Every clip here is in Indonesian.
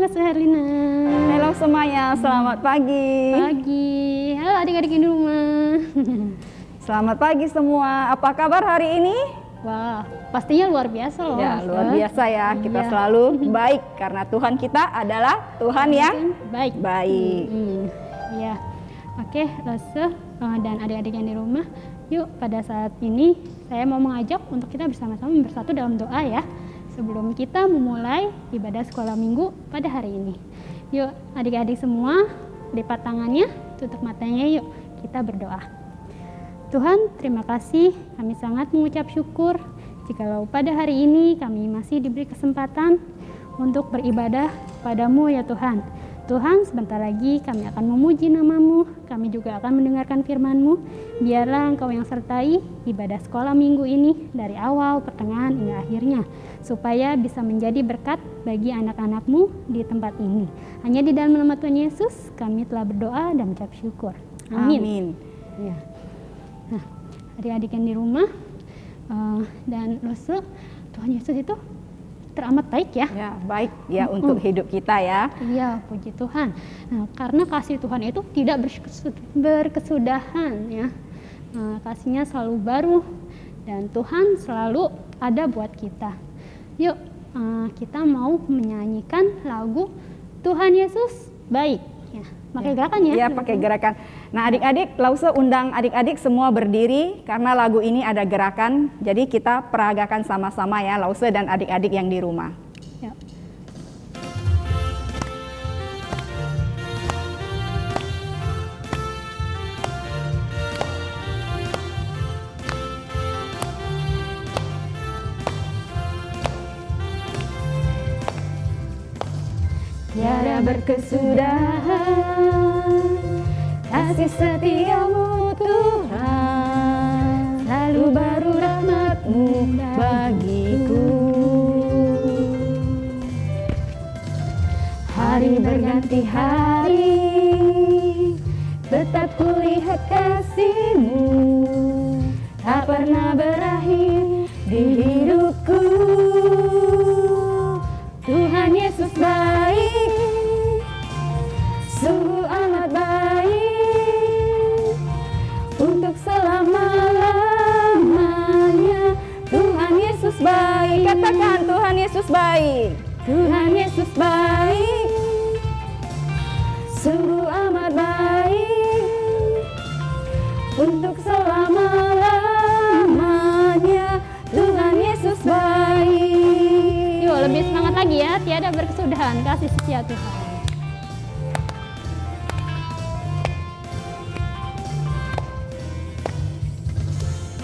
Mas Herlina. Halo semuanya, selamat pagi. Pagi. Halo adik-adik di rumah. Selamat pagi semua. Apa kabar hari ini? Wah, pastinya luar biasa loh. Ya, Mas. luar biasa ya. Kita Iya. selalu baik karena Tuhan kita adalah Tuhan yang baik. baik. Iya. Oke, Lose dan adik-adik yang di rumah, yuk pada saat ini saya mau mengajak untuk kita bersama-sama bersatu dalam doa ya. Sebelum kita memulai ibadah sekolah minggu pada hari ini. Yuk adik-adik semua, lipat tangannya, tutup matanya, yuk kita berdoa. Tuhan, terima kasih, kami sangat mengucap syukur jikalau pada hari ini kami masih diberi kesempatan untuk beribadah padamu ya Tuhan. Tuhan, sebentar lagi kami akan memuji nama-Mu, kami juga akan mendengarkan firman-Mu. Biarlah Engkau yang sertai ibadah sekolah minggu ini dari awal, pertengahan, hingga akhirnya, supaya bisa menjadi berkat bagi anak-anak-Mu di tempat ini. Hanya di dalam nama Tuhan Yesus kami telah berdoa dan mengucap syukur. Amin. Ya. Nah, adik-adik yang di rumah dan Lose, Tuhan Yesus itu teramat baik ya. Ya, baik ya untuk hidup kita ya. Iya, puji Tuhan. Nah, karena kasih Tuhan itu tidak berkesudahan ya. Kasihnya selalu baru dan Tuhan selalu ada buat kita. Yuk, kita mau menyanyikan lagu Tuhan Yesus baik. Ya, pakai gerakan ya. Iya, pakai gerakan. Nah, adik-adik, Lause undang adik-adik semua berdiri karena lagu ini ada gerakan. Jadi kita peragakan sama-sama ya, Lause dan adik-adik yang di rumah. Ya. Tiada berkesudahan kasih setiamu Tuhan, selalu baru rahmat-Mu bagiku. Hari berganti hari, tetap kulihat kasih-Mu, tak pernah berakhir di hidupku. Tuhan Yesus baik, sungguh amat baik, untuk selama-lamanya. Tuhan Yesus baik, katakan Tuhan Yesus baik. Tuhan Yesus baik, sungguh amat baik, untuk selama-lamanya. Tuhan Yesus baik. Yuk, lebih semangat lagi ya. Tiada berkesudahan kasih setia Tuhan.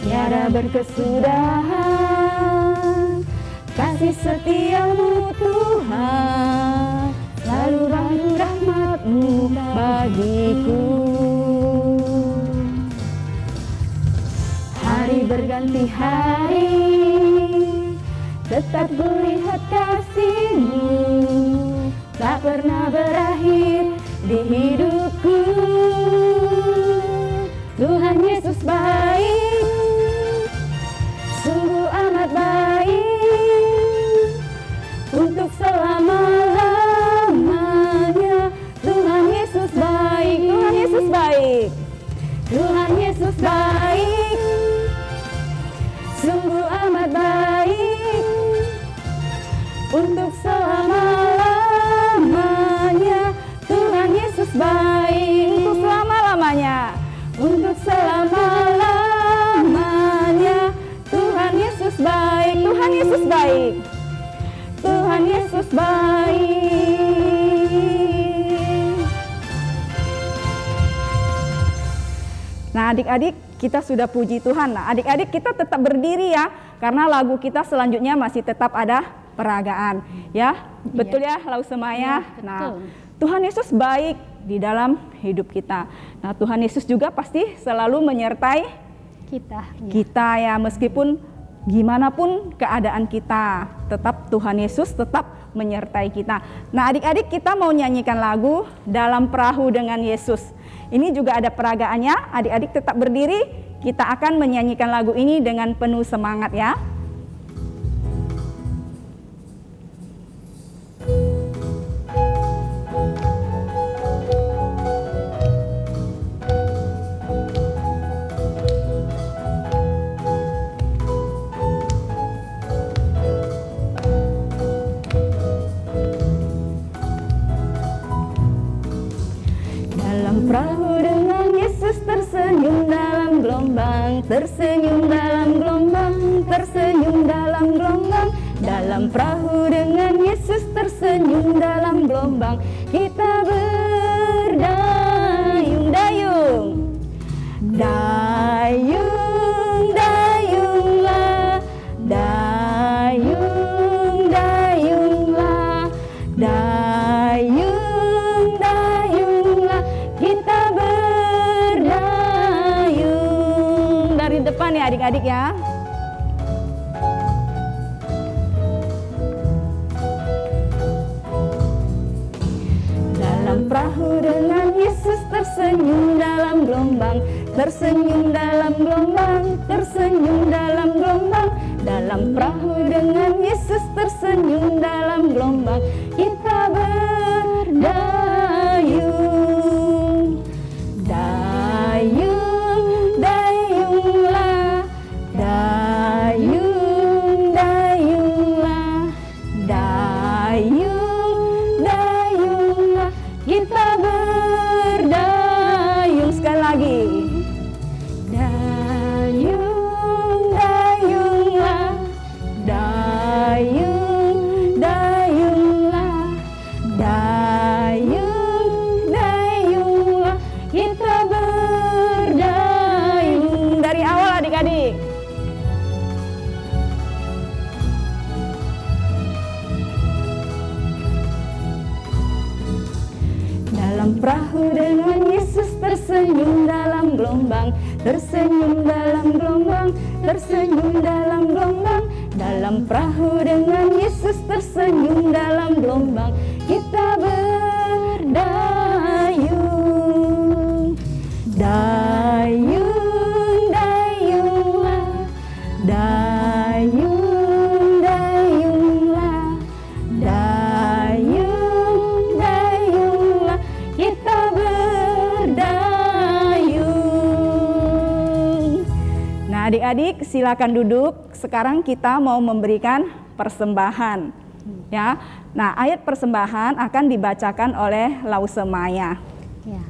Tiada berkesudahan kasih setiamu Tuhan, selalu baru rahmat-Mu bagiku. Hari berganti hari, tetap kulihat kasih-Mu, tak pernah berakhir di hidupku. Tuhan Yesus baik, sungguh amat baik, untuk selama-lamanya. Tuhan Yesus baik, Tuhan Yesus baik, Tuhan Yesus baik, sungguh amat baik, untuk selama-lamanya. Tuhan Yesus baik, untuk selama-lamanya, untuk selama-lamanya. Tuhan Yesus baik, Tuhan Yesus baik, Tuhan Yesus baik. Nah, adik-adik, kita sudah puji Tuhan. Nah, adik-adik kita tetap berdiri ya, karena lagu kita selanjutnya masih tetap ada peragaan ya. Betul ya, Lause Maya? Ya, Nah, betul. Tuhan Yesus baik di dalam hidup kita. Nah, Tuhan Yesus juga pasti selalu menyertai kita ya, meskipun gimana pun keadaan kita, tetap Tuhan Yesus tetap menyertai kita. Nah, adik-adik, kita mau nyanyikan lagu Dalam Perahu dengan Yesus. Ini juga ada peragaannya. Adik-adik tetap berdiri. Kita akan menyanyikan lagu ini dengan penuh semangat ya. tersenyum dalam gelombang, tersenyum dalam gelombang. Dalam perahu dengan Yesus tersenyum dalam gelombang. Kita berdayung-dayung. Dayung-dayunglah, dayung-dayunglah, dayung-dayunglah. Kita berdayung. Dari depan ya adik-adik ya. Dalam perahu dengan Yesus tersenyum dalam gelombang, tersenyum dalam gelombang, tersenyum dalam gelombang. Dalam perahu dengan Yesus tersenyum dalam gelombang. Kita berdayung, dayung-dayunglah, dayung-dayunglah, dayung-dayunglah. Kita berdayung. Sekali lagi. Dayung-dayunglah, dayung-dayunglah, dayung-dayunglah. Kita berdayung. Dari awal adik-adik. Dalam perahu dengan Yesus tersenyum dalam gelombang, tersenyum dalam gelombang, tersenyum dalam gelombang. Dalam perahu dengan Yesus tersenyum dalam gelombang. Kita berdayung, dayung-dayunglah, dayung-dayunglah, dayung-dayunglah. Kita berdayung. Nah adik-adik silakan duduk. Sekarang kita mau memberikan persembahan ya. Nah ayat persembahan akan dibacakan oleh Lause Maya. Ya,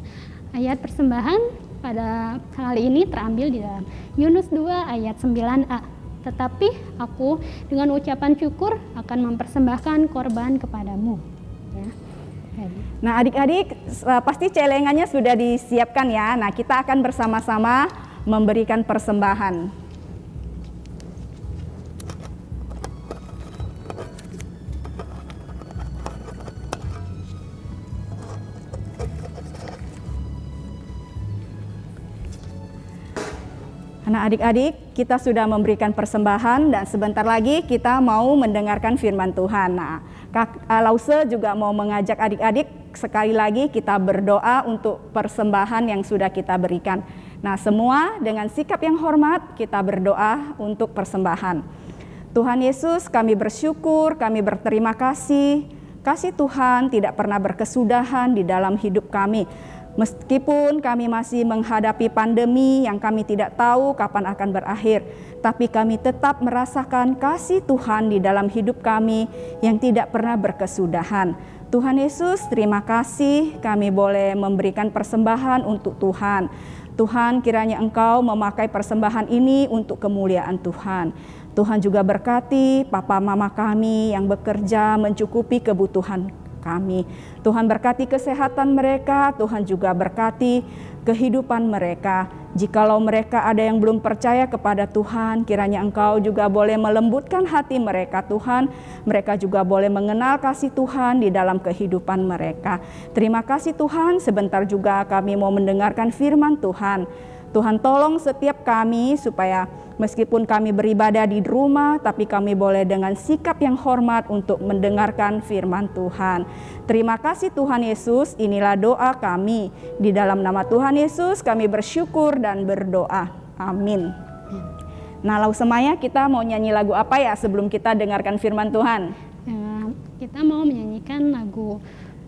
ayat persembahan pada kali ini terambil di dalam Yunus 2 ayat 9a. Tetapi aku dengan ucapan syukur akan mempersembahkan korban kepadamu. Ya. Nah adik-adik pasti celengannya sudah disiapkan ya. Nah kita akan bersama-sama memberikan persembahan. Nah adik-adik kita sudah memberikan persembahan dan sebentar lagi kita mau mendengarkan firman Tuhan. Nah Kak Lause juga mau mengajak adik-adik sekali lagi kita berdoa untuk persembahan yang sudah kita berikan. Nah semua dengan sikap yang hormat kita berdoa untuk persembahan. Tuhan Yesus kami bersyukur, kami berterima kasih. Kasih Tuhan tidak pernah berkesudahan di dalam hidup kami. Meskipun kami masih menghadapi pandemi yang kami tidak tahu kapan akan berakhir, tapi kami tetap merasakan kasih Tuhan di dalam hidup kami yang tidak pernah berkesudahan. Tuhan Yesus, terima kasih kami boleh memberikan persembahan untuk Tuhan. Tuhan, kiranya Engkau memakai persembahan ini untuk kemuliaan Tuhan. Tuhan juga berkati papa mama kami yang bekerja mencukupi kebutuhan kami. Tuhan berkati kesehatan mereka, Tuhan juga berkati kehidupan mereka. Jikalau mereka ada yang belum percaya kepada Tuhan, kiranya Engkau juga boleh melembutkan hati mereka Tuhan. Mereka juga boleh mengenal kasih Tuhan di dalam kehidupan mereka. Terima kasih Tuhan, sebentar juga kami mau mendengarkan firman Tuhan. Tuhan tolong setiap kami supaya meskipun kami beribadah di rumah, tapi kami boleh dengan sikap yang hormat untuk mendengarkan firman Tuhan. Terima kasih Tuhan Yesus, inilah doa kami. Di dalam nama Tuhan Yesus kami bersyukur dan berdoa. Amin. Nah Lause Maya, kita mau nyanyi lagu apa ya sebelum kita dengarkan firman Tuhan? Ya, kita mau menyanyikan lagu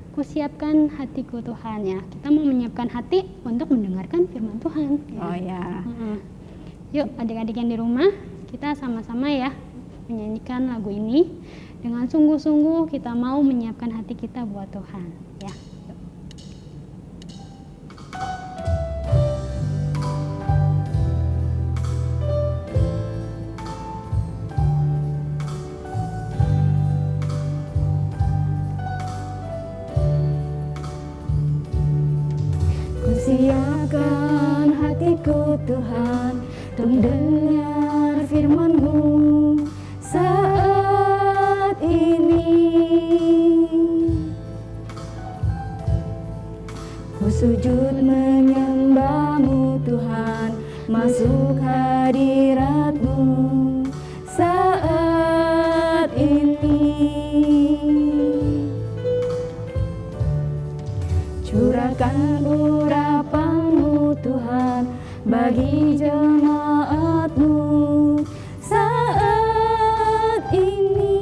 Kusiapkan hatiku Tuhan ya. Kita mau menyiapkan hati untuk mendengarkan firman Tuhan. Ya. Oh ya. Yuk adik-adik yang di rumah, kita sama-sama ya menyanyikan lagu ini. Dengan sungguh-sungguh kita mau menyiapkan hati kita buat Tuhan. Ya. Yuk. Tuhan, untuk dengar firman-Mu saat ini. Ku sujud menyembah-Mu Tuhan, masuk hadirat-Mu saat ini. Curahkan urapan-Mu Tuhan bagi jemaat-Mu saat ini.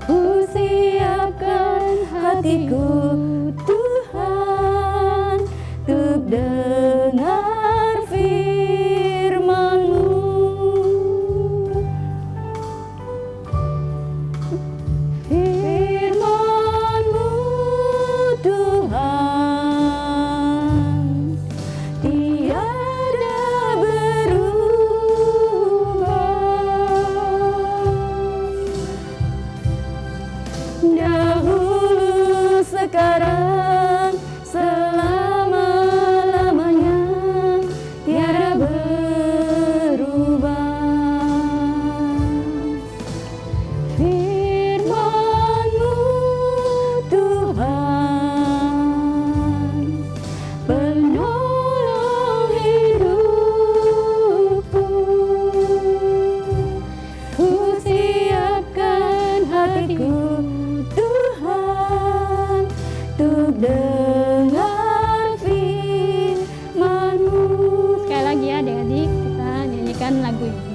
Ku siapkan hatiku Tuhan, untuk dengar firman-Mu. Firman-Mu Tuhan, tiada berubah. Dahulu, sekarang, selama-lamanya, tiada berubah. Firman-Mu Tuhan, penolong hidupku. Ku siapkan hatiku Tuhan, untuk dengar firman-Mu. Sekali lagi ya adik-adik, kita nyanyikan lagu ini.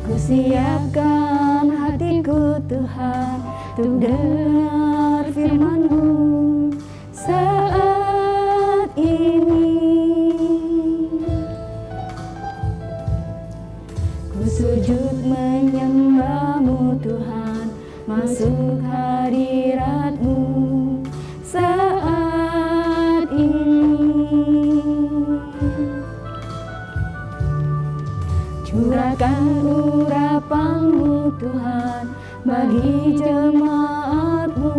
Ku siapkan hatiku Tuhan, untuk dengar firman-Mu saat ini. Ku sujud menyembah-Mu Tuhan, masuk hadirat-Mu saat ini. Curahkan urapan-Mu Tuhan bagi jemaat-Mu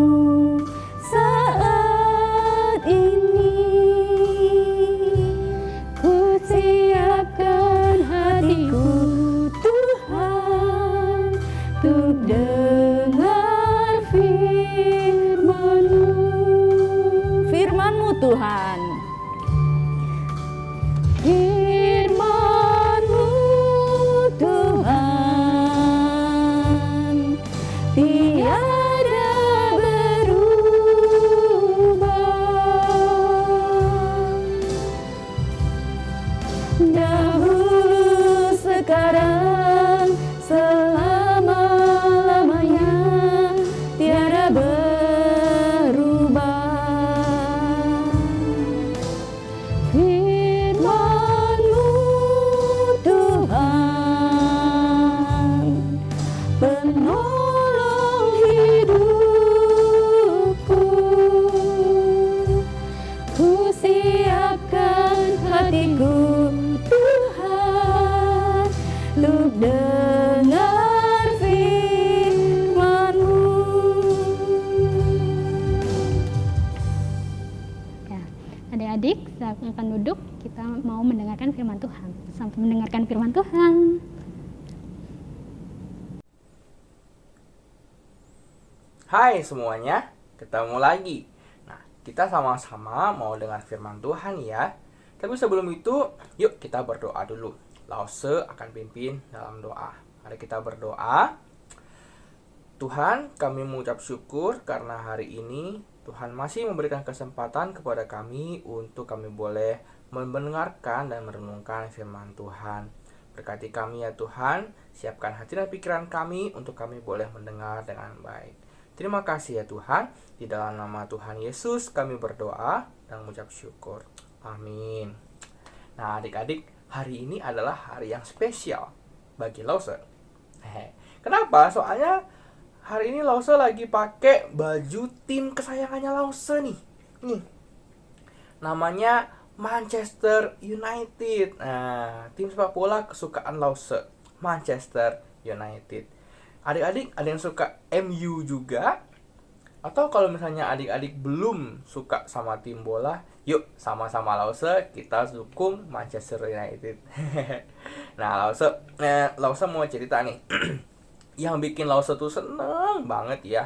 saat ini. Ku siapkan hatiku Tuhan, untuk dengar firman-Mu. Firman-Mu Tuhan. Firman-Mu Tuhan, tiada berubah. Dahulu, sekarang, selama-lamanya, tiada berubah. Firman-Mu Tuhan, penolong hidupku. Ku siapkan hatiku Tuhan, untuk dengar firman-Mu. Ya, adik-adik silakan duduk, kita mau mendengarkan firman Tuhan. Sampai mendengarkan firman Tuhan. Hai semuanya, ketemu lagi. Nah, kita sama-sama mau dengar firman Tuhan ya. Tapi sebelum itu, yuk kita berdoa dulu. Lause akan pimpin dalam doa. Mari kita berdoa. Tuhan, kami mengucap syukur karena hari ini Tuhan masih memberikan kesempatan kepada kami untuk kami boleh mendengarkan dan merenungkan firman Tuhan. Berkati kami ya Tuhan, siapkan hati dan pikiran kami untuk kami boleh mendengar dengan baik. Terima kasih ya Tuhan, di dalam nama Tuhan Yesus kami berdoa dan mengucap syukur. Amin. Nah adik-adik, hari ini adalah hari yang spesial bagi Lause. Kenapa? Soalnya hari ini Lause lagi pakai baju tim kesayangannya Lause nih. Namanya Manchester United. Nah, tim sepak bola kesukaan Lause, Manchester United. Adik-adik, ada yang suka MU juga? Atau kalau misalnya adik-adik belum suka sama tim bola, yuk sama-sama Lause kita dukung Manchester United. Nah, Lause mau cerita nih. Yang bikin Lause tuh seneng banget ya.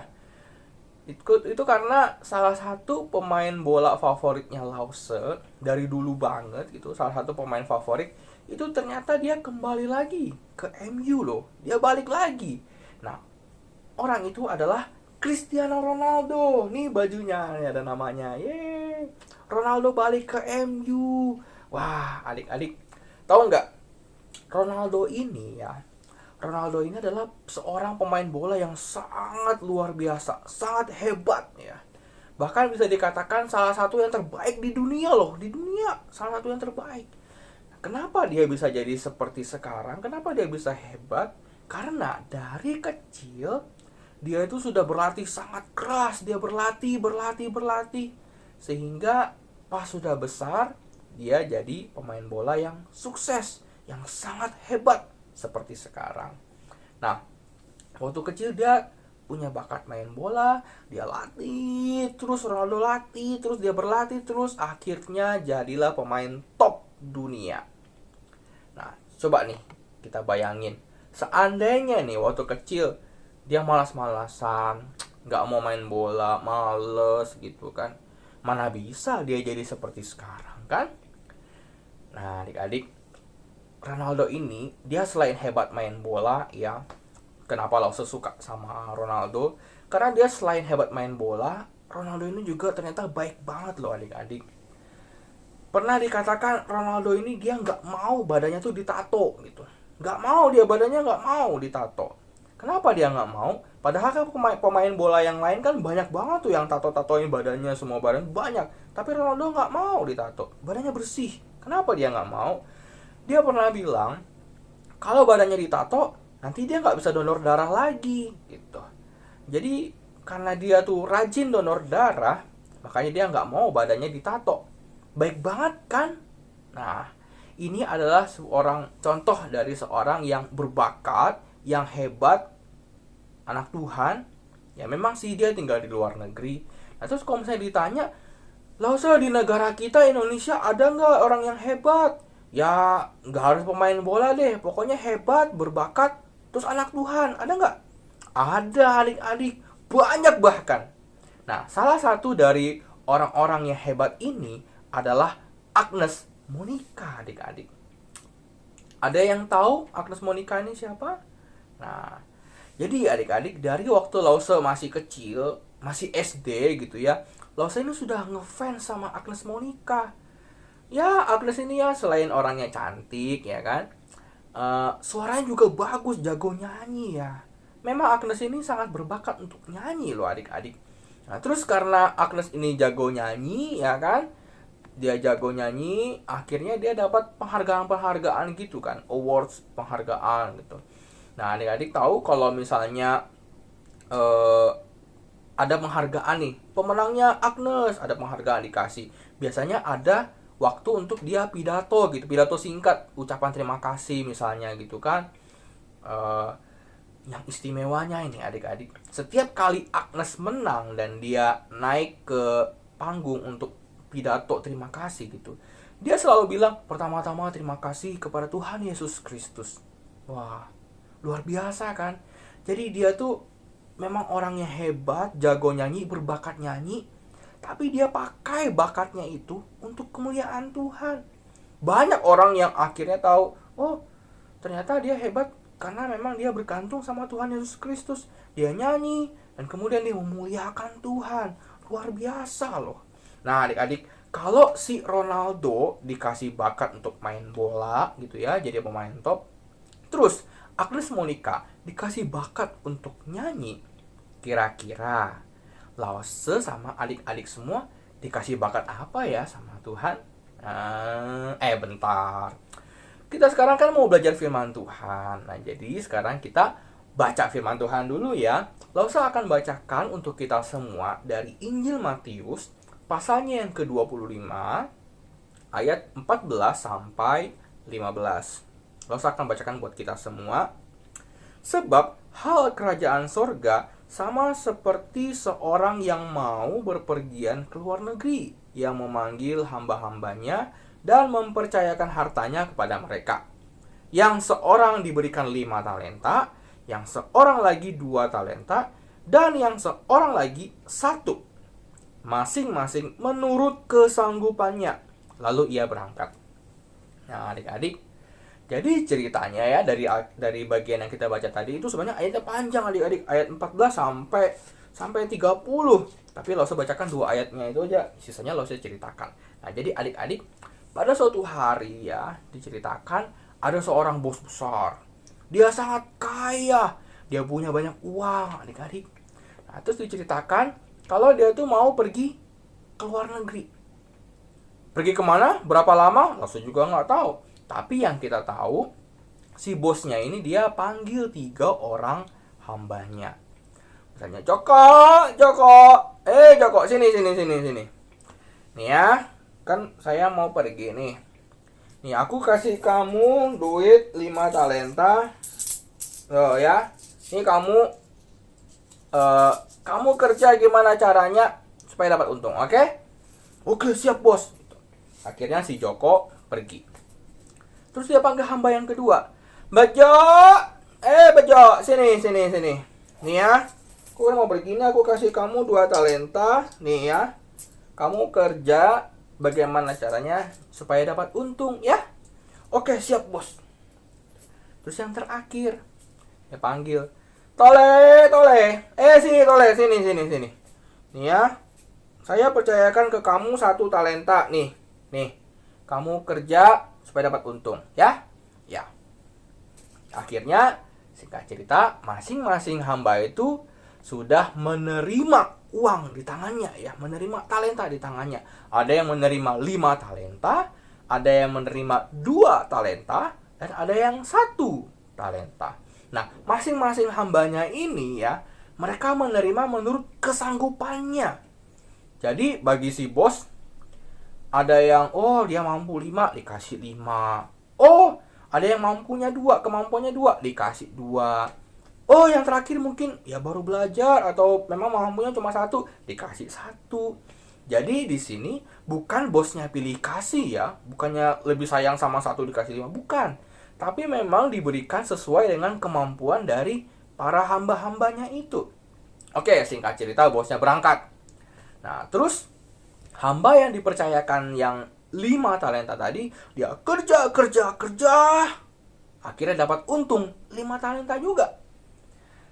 Itu karena salah satu pemain bola favoritnya Lause dari dulu banget gitu, salah satu pemain favorit itu ternyata dia kembali lagi ke MU loh. Dia balik lagi. Nah, orang itu adalah Cristiano Ronaldo. Nih bajunya, nih ada namanya. Yeay. Ronaldo balik ke MU. Wah, adik-adik tahu nggak? Ronaldo ini adalah seorang pemain bola yang sangat luar biasa, sangat hebat ya. Bahkan bisa dikatakan salah satu yang terbaik di dunia loh, di dunia salah satu yang terbaik. Kenapa dia bisa jadi seperti sekarang? Kenapa dia bisa hebat? Karena dari kecil dia itu sudah berlatih sangat keras, dia berlatih sehingga pas sudah besar dia jadi pemain bola yang sukses, yang sangat hebat seperti sekarang. Nah, waktu kecil dia punya bakat main bola, dia latih, terus Ronaldo latih, terus dia berlatih, terus akhirnya jadilah pemain top dunia. Nah, coba nih kita bayangin, seandainya nih waktu kecil dia malas-malasan, nggak mau main bola, males gitu kan, mana bisa dia jadi seperti sekarang kan? Nah, adik-adik, Ronaldo ini dia selain hebat main bola ya, kenapa Lause suka sama Ronaldo? Karena dia selain hebat main bola, Ronaldo ini juga ternyata baik banget loh adik-adik. Pernah dikatakan Ronaldo ini dia nggak mau badannya tuh ditato gitu. Nggak mau, dia badannya nggak mau ditato. Kenapa dia nggak mau? Padahal kan pemain bola yang lain kan banyak banget tuh yang tato-tatoin badannya, semua badan banyak. Tapi Ronaldo nggak mau ditato, badannya bersih. Kenapa dia nggak mau? Dia pernah bilang kalau badannya ditato nanti dia nggak bisa donor darah lagi gitu. Jadi karena dia tuh rajin donor darah, makanya dia nggak mau badannya ditato. Baik banget kan? Nah, ini adalah seorang contoh dari seorang yang berbakat, yang hebat, anak Tuhan. Ya memang sih dia tinggal di luar negeri. Nah, terus kalau misalnya ditanya, Lause di negara kita Indonesia ada nggak orang yang hebat? Ya nggak harus pemain bola deh, pokoknya hebat, berbakat, terus anak Tuhan, ada nggak? Ada adik-adik, banyak bahkan. Nah, salah satu dari orang-orang yang hebat ini adalah Agnes Monica, adik-adik. Ada yang tahu Agnes Monica ini siapa? Nah, jadi adik-adik dari waktu Lause masih kecil, masih SD gitu ya, Lause ini sudah ngefans sama Agnes Monica. Ya, Agnes ini ya selain orangnya cantik ya kan, suaranya juga bagus, jago nyanyi ya. Memang Agnes ini sangat berbakat untuk nyanyi loh adik-adik. Nah, terus karena Agnes ini jago nyanyi ya kan, dia jago nyanyi, akhirnya dia dapat penghargaan-penghargaan gitu kan, awards, penghargaan gitu. Nah, adik-adik tahu kalau misalnya ada penghargaan nih, pemenangnya Agnes, ada penghargaan dikasih. Biasanya ada waktu untuk dia pidato gitu, pidato singkat, ucapan terima kasih misalnya gitu kan. Yang istimewanya ini adik-adik, setiap kali Agnes menang dan dia naik ke panggung untuk pidato terima kasih gitu, dia selalu bilang pertama-tama terima kasih kepada Tuhan Yesus Kristus. Wah, luar biasa kan? Jadi dia tuh memang orangnya hebat, jago nyanyi, berbakat nyanyi, tapi dia pakai bakatnya itu untuk kemuliaan Tuhan. Banyak orang yang akhirnya tahu, oh ternyata dia hebat karena memang dia bergantung sama Tuhan Yesus Kristus. Dia nyanyi dan kemudian dia memuliakan Tuhan. Luar biasa loh. Nah adik-adik, kalau si Ronaldo dikasih bakat untuk main bola gitu ya, jadi pemain top, terus Agnes Monica dikasih bakat untuk nyanyi, kira-kira Lause sama adik-adik semua dikasih bakat apa ya sama Tuhan? Bentar. Kita sekarang kan mau belajar firman Tuhan. Nah, jadi sekarang kita baca firman Tuhan dulu ya. Lause akan bacakan untuk kita semua dari Injil Matius pasalnya yang ke-25 ayat 14 sampai 15. Lause akan bacakan buat kita semua. Sebab hal kerajaan sorga sama seperti seorang yang mau berpergian ke luar negeri, yang memanggil hamba-hambanya dan mempercayakan hartanya kepada mereka. Yang seorang diberikan 5 talenta, yang seorang lagi 2 talenta, dan yang seorang lagi 1. Masing-masing menurut kesanggupannya. Lalu ia berangkat. Nah, adik-adik, jadi ceritanya ya dari bagian yang kita baca tadi itu sebenarnya ayatnya panjang adik-adik, ayat 14 sampai 30. Tapi Lause bacakan 2 ayatnya itu aja, sisanya Lause ceritakan. Nah, jadi adik-adik, pada suatu hari ya diceritakan ada seorang bos besar. Dia sangat kaya, dia punya banyak uang, adik-adik. Nah, terus diceritakan kalau dia tuh mau pergi ke luar negeri. Pergi kemana? Berapa lama? Lause juga nggak tahu. Tapi yang kita tahu, si bosnya ini dia panggil 3 orang hambanya. Misalnya, Joko, sini. Nih ya, kan saya mau pergi nih. Nih, aku kasih kamu duit 5 talenta. Oh ya, ini kamu kerja gimana caranya supaya dapat untung, oke? Oke, siap bos. Akhirnya si Joko pergi. Terus dia panggil hamba yang kedua. Bejo, sini. Nih ya, aku mau pergi nih, aku kasih kamu 2 talenta. Nih ya, kamu kerja bagaimana caranya supaya dapat untung ya. Oke, siap bos. Terus yang terakhir, dia panggil, Tole. Sini. Nih ya, saya percayakan ke kamu 1 talenta. Nih, kamu kerja supaya dapat untung ya. Akhirnya singkat cerita, masing-masing hamba itu sudah menerima uang di tangannya ya, menerima talenta di tangannya. Ada yang menerima 5 talenta, ada yang menerima 2 talenta, dan ada yang 1 talenta. Nah, masing-masing hambanya ini ya, mereka menerima menurut kesanggupannya. Jadi bagi si bos, ada yang dia mampu 5, dikasih 5. Ada yang kemampuannya 2, dikasih 2. Yang terakhir mungkin ya baru belajar atau memang mampunya cuma 1, dikasih 1. Jadi di sini bukan bosnya pilih kasih ya, bukannya lebih sayang sama 1 dikasih 5, bukan. Tapi memang diberikan sesuai dengan kemampuan dari para hamba-hambanya itu. Oke, singkat cerita bosnya berangkat. Nah, terus hamba yang dipercayakan yang 5 talenta tadi, dia kerja. Akhirnya dapat untung 5 talenta juga.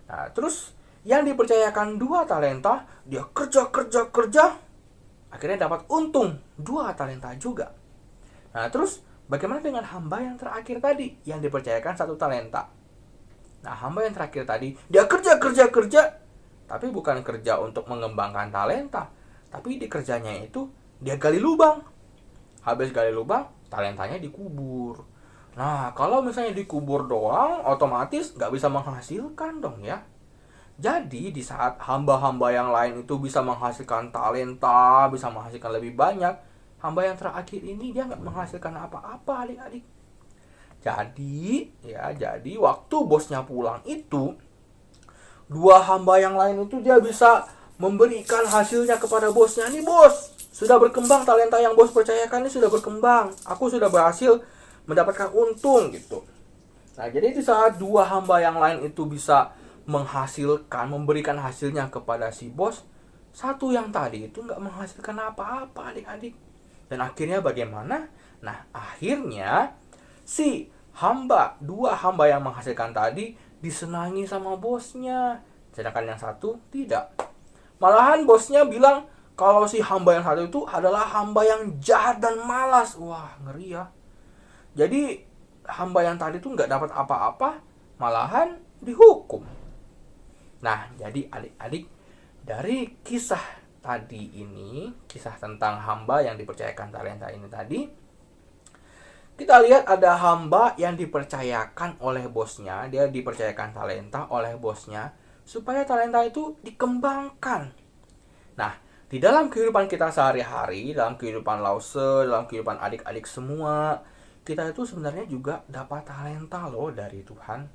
Nah, terus yang dipercayakan 2 talenta, dia kerja. Akhirnya dapat untung 2 talenta juga. Nah, terus bagaimana dengan hamba yang terakhir tadi, yang dipercayakan 1 talenta? Nah, hamba yang terakhir tadi, dia kerja. Tapi bukan kerja untuk mengembangkan talenta, tapi di kerjanya itu dia gali lubang. Habis gali lubang, talentanya dikubur. Nah, kalau misalnya dikubur doang, otomatis nggak bisa menghasilkan dong ya. Jadi di saat hamba-hamba yang lain itu bisa menghasilkan talenta, bisa menghasilkan lebih banyak, hamba yang terakhir ini dia nggak menghasilkan apa-apa, adik-adik. Jadi waktu bosnya pulang itu, 2 hamba yang lain itu dia bisa memberikan hasilnya kepada bosnya. Nih bos, sudah berkembang talenta yang bos percayakan ini, sudah berkembang. Aku sudah berhasil mendapatkan untung gitu. Nah, jadi di saat 2 hamba yang lain itu bisa menghasilkan, memberikan hasilnya kepada si bos, 1 yang tadi itu nggak menghasilkan apa-apa, adik-adik. Dan akhirnya bagaimana? Nah, akhirnya si 2 hamba yang menghasilkan tadi disenangi sama bosnya, sedangkan yang 1 tidak. Malahan bosnya bilang kalau si hamba yang 1 itu adalah hamba yang jahat dan malas. Wah, ngeri ya. Jadi hamba yang tadi itu nggak dapat apa-apa, malahan dihukum. Nah, jadi adik-adik, dari kisah tadi ini, kisah tentang hamba yang dipercayakan talenta ini tadi, kita lihat ada hamba yang dipercayakan oleh bosnya, dia dipercayakan talenta oleh bosnya supaya talenta itu dikembangkan. Nah, di dalam kehidupan kita sehari-hari, dalam kehidupan Lause, dalam kehidupan adik-adik semua, kita itu sebenarnya juga dapat talenta loh dari Tuhan.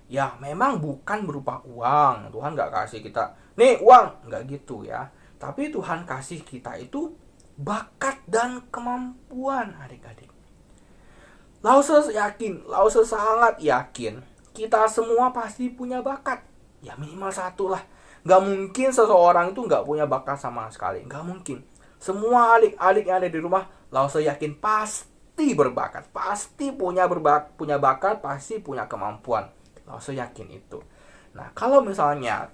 ya memang bukan berupa uang. Tuhan nggak kasih kita, nih uang, nggak gitu ya. Tapi Tuhan kasih kita itu bakat dan kemampuan adik-adik. Lause sangat yakin kita semua pasti punya bakat. Ya minimal satu lah. Gak mungkin seseorang itu gak punya bakat sama sekali. Gak mungkin. Semua adik-adik yang ada di rumah, Lause yakin pasti berbakat. Pasti punya bakat, pasti punya kemampuan. Lause yakin itu. Nah kalau misalnya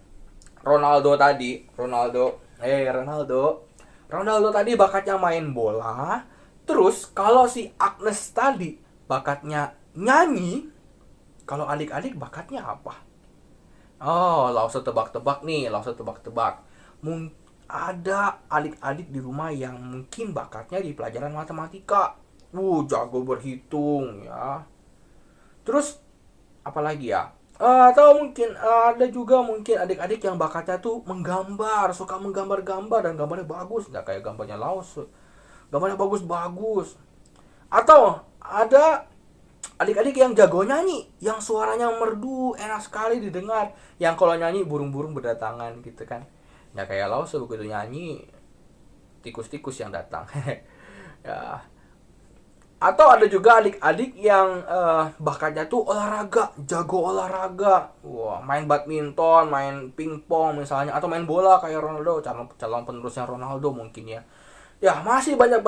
Ronaldo tadi bakatnya main bola. Terus kalau si Agnes tadi bakatnya nyanyi, kalau adik-adik bakatnya apa? Oh, Lause tebak-tebak. Ada adik-adik di rumah yang mungkin bakatnya di pelajaran matematika. Jago berhitung ya. Terus apalagi ya? Atau mungkin ada juga mungkin adik-adik yang bakatnya tuh menggambar, suka menggambar-gambar dan gambarnya bagus, nggak kayak gambarnya Lause. Gambarnya bagus-bagus. Atau ada adik-adik yang jago nyanyi, yang suaranya merdu, enak sekali didengar, yang kalau nyanyi burung-burung berdatangan gitu kan. Ya kayak Lause begitu nyanyi, tikus-tikus yang datang. Ya. Atau ada juga adik-adik yang bakatnya tuh olahraga, jago olahraga. Main badminton, main pingpong misalnya, atau main bola kayak Ronaldo, calon penerusnya Ronaldo mungkin ya. Ya, masih banyak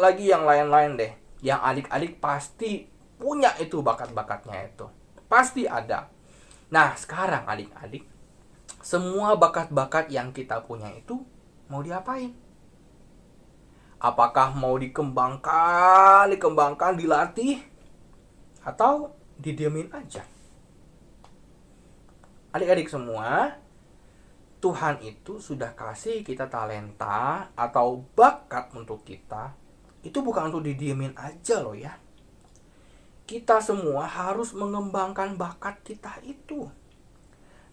lagi yang lain-lain deh. Yang adik-adik pasti punya itu bakat-bakatnya itu. Pasti ada. Nah, sekarang adik-adik, semua bakat-bakat yang kita punya itu mau diapain? Apakah mau dikembangkan, dilatih, atau didiemin aja? Adik-adik semua, Tuhan itu sudah kasih kita talenta atau bakat untuk kita. Itu bukan untuk didiemin aja loh ya. Kita semua harus mengembangkan bakat kita itu.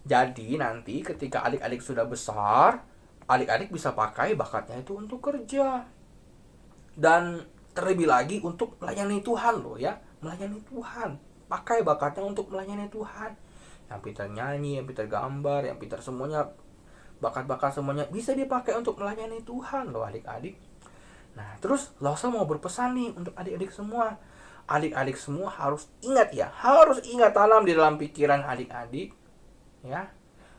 Jadi nanti ketika adik-adik sudah besar, adik-adik bisa pakai bakatnya itu untuk kerja. Dan terlebih lagi untuk melayani Tuhan loh ya. Melayani Tuhan. Pakai bakatnya untuk melayani Tuhan. Yang pintar nyanyi, yang pintar gambar, yang pintar semuanya, bakat-bakat semuanya bisa dipakai untuk melayani Tuhan loh adik-adik. Nah terus Lause mau berpesan nih untuk adik-adik semua. Adik-adik semua harus ingat ya, harus ingat, tanam di dalam pikiran adik-adik ya.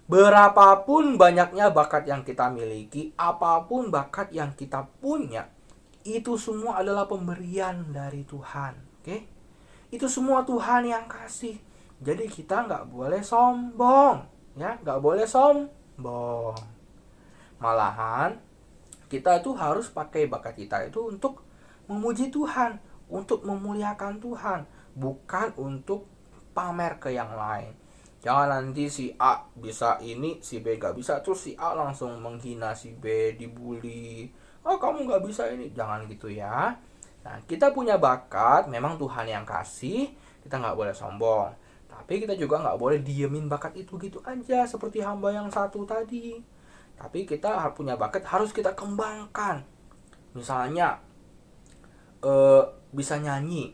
Berapapun banyaknya bakat yang kita miliki, apapun bakat yang kita punya, itu semua adalah pemberian dari Tuhan. Oke? Itu semua Tuhan yang kasih. Jadi kita nggak boleh sombong ya, nggak boleh sombong. Malahan kita itu harus pakai bakat kita itu untuk memuji Tuhan, untuk memuliakan Tuhan, bukan untuk pamer ke yang lain. Jangan nanti si A bisa ini, si B gak bisa, terus si A langsung menghina si B, dibully. Kamu gak bisa ini. Jangan gitu ya. Nah, kita punya bakat, memang Tuhan yang kasih, kita gak boleh sombong. Tapi kita juga gak boleh diemin bakat itu gitu aja, seperti hamba yang satu tadi. Tapi kita punya bakat, harus kita kembangkan. Misalnya bisa nyanyinya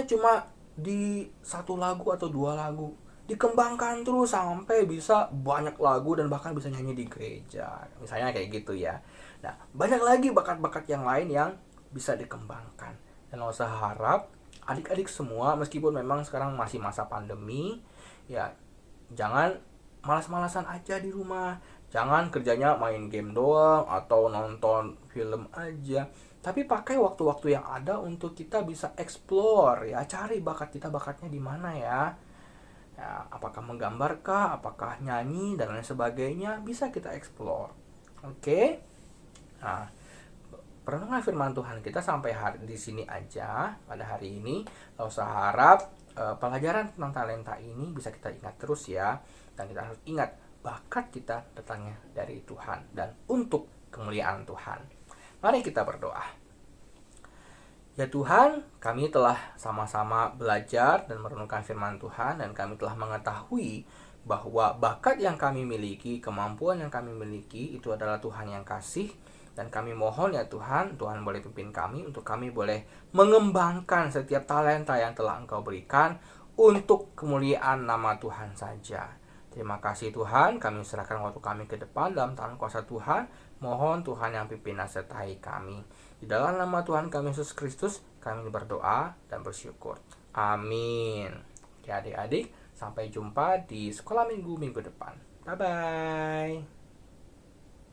cuma di satu lagu atau dua lagu, dikembangkan terus sampai bisa banyak lagu dan bahkan bisa nyanyi di gereja, misalnya kayak gitu ya. Nah, banyak lagi bakat-bakat yang lain yang bisa dikembangkan. Dan saya harap adik-adik semua, meskipun memang sekarang masih masa pandemi ya, jangan malas-malasan aja di rumah. Jangan kerjanya main game doang atau nonton film aja. Tapi pakai waktu-waktu yang ada untuk kita bisa explore ya, cari bakatnya di mana ya. Ya, apakah menggambar kah, apakah nyanyi dan lain sebagainya, bisa kita explore. Oke? Nah, perenungan firman Tuhan kita sampai di sini aja pada hari ini. Saya harap pelajaran tentang talenta ini bisa kita ingat terus ya, dan kita harus ingat bakat kita datangnya dari Tuhan dan untuk kemuliaan Tuhan. Mari kita berdoa. Ya Tuhan, kami telah sama-sama belajar dan merenungkan firman Tuhan, dan kami telah mengetahui bahwa bakat yang kami miliki, kemampuan yang kami miliki itu adalah Tuhan yang kasih. Dan kami mohon ya Tuhan, Tuhan boleh pimpin kami untuk kami boleh mengembangkan setiap talenta yang telah Engkau berikan untuk kemuliaan nama Tuhan saja. Terima kasih Tuhan, kami serahkan waktu kami ke depan dalam tangan kuasa Tuhan. Mohon Tuhan yang pimpin dan sertai kami. Di dalam nama Tuhan kami Yesus Kristus, kami berdoa dan bersyukur. Amin. Oke adik-adik, sampai jumpa di sekolah minggu depan. Bye-bye.